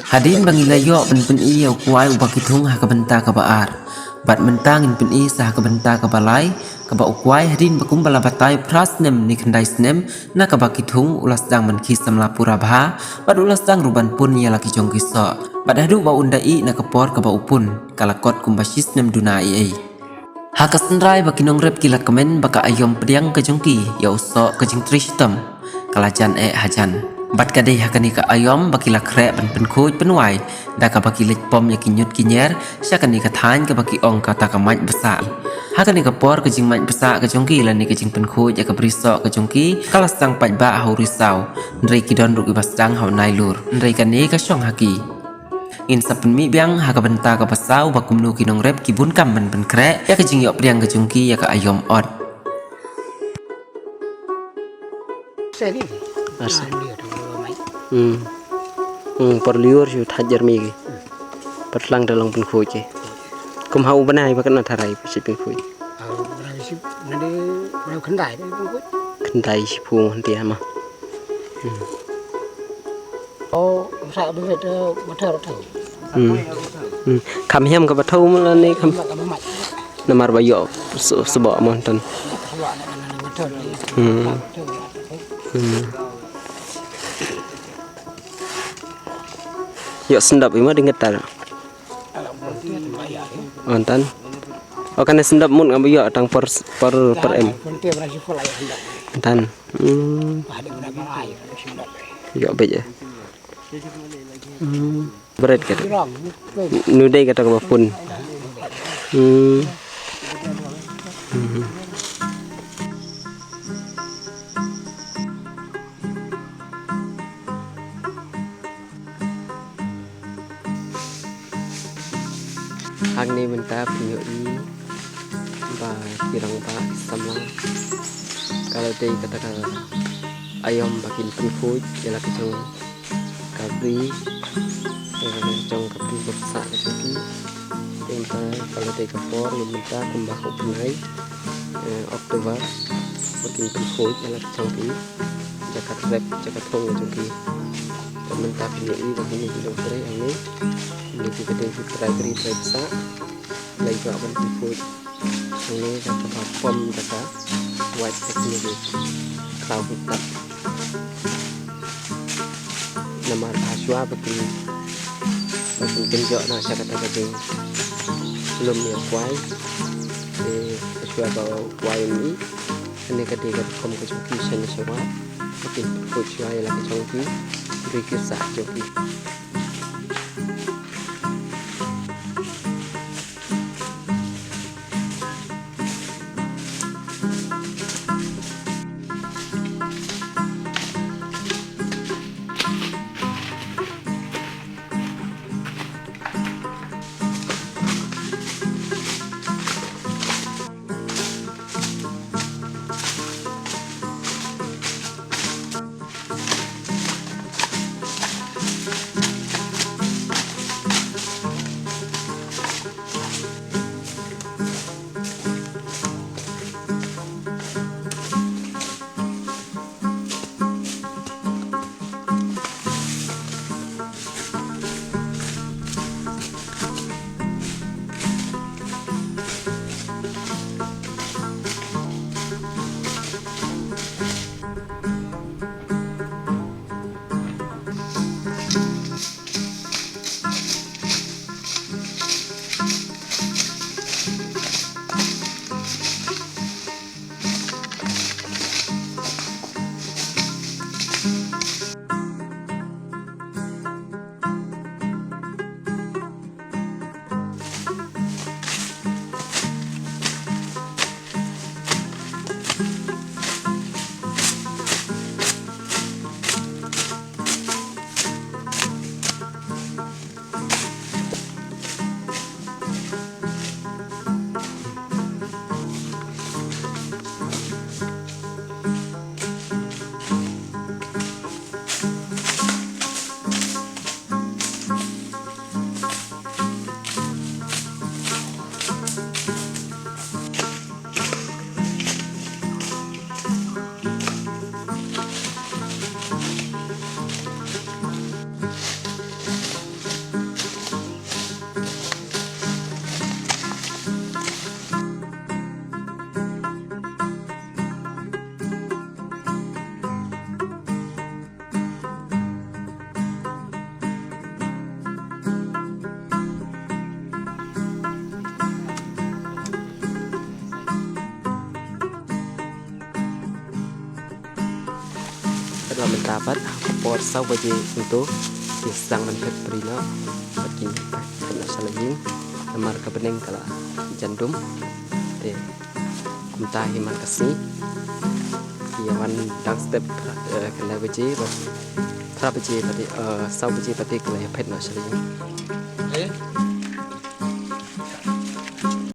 Hadin bangilayo pen iyo kuai ubakitung ha kabenta kabaar. Bat mentangin pen i sah kabenta kabalai kaba ukwai hadin bakum balabatai prasnem ni kendai snem na kabakitung ulas dang menkis samlapura bha bat ulas dang ruban pun ya laki jong kiso. Bat hadu ba undai na kapor kaba upun kalakot kumbasis nem dunai ai. Hakasendrai bakinong rep kilat kemen baka ayom pediang kejongki ya usok kejing trishtem kalajan hajan. Bat kadai hakani ka ayom baki lakre ban penkuj penwai da ka baki lik pom ya kinyut kinyer syakani ka than ka baki ong kata ka maj besa hakani ka por ka jing maj besa ka jongki lan ni ka jing penkuj ya ka briso ka jongki kalas tang paj ba hau risau ndrei kidon ruk ibas dang hau nai lur ndrei kani ka syong haki in sapen mi biang ha ka benta ka pasau bakum nu kinong rep kibun kam ban penkre ya ka jing yok priang ka jongki ya ka ayom od seni Asa. Perliur sih hajar migi. Perlang dalam penkuj. Kum hau benai bakan natarai pasti penkuj. berisi nanti berau kendai itu pun. Kendai si pung dia mah. Oh, saya berbeda motor tu. Kami ham ke batau malah ni kam namar bayo sebab monton. Yuk sendap ima dengetar. Ontan. Oh kan sendap mun ngambil yuk tang per m. Ontan. Yuk beje. Berat kata. Nudai kata kau pun. Agni benta penyoi ba kirang ba samlang kalau dia katakan ayam bakin penkuj ialah kecong kabri kecong kabri besar lagi benta kalau dia kapor benta kembah upunai Oktober bakin penkuj ialah kecong ki jakat rep jakat hong kecong ki benta penyoi begini di dokter ini lebih gede terakhir besar lagi juga bentuk ini kata pom kata white teknik kau hitam nama aswa begini genjok nasi kata gede belum ya kuai di aswa bawa kuai ini ketika kom ke joki sana sewa mungkin aswa lagi joki berikir sah joki Adalah mentapat por sau baje untuk pisang menpet perino bagi kena salahin namar kebening kala jandum entah himan kasih yaman dang step kena baje pra baje tadi sau baje tadi kena pet na salahin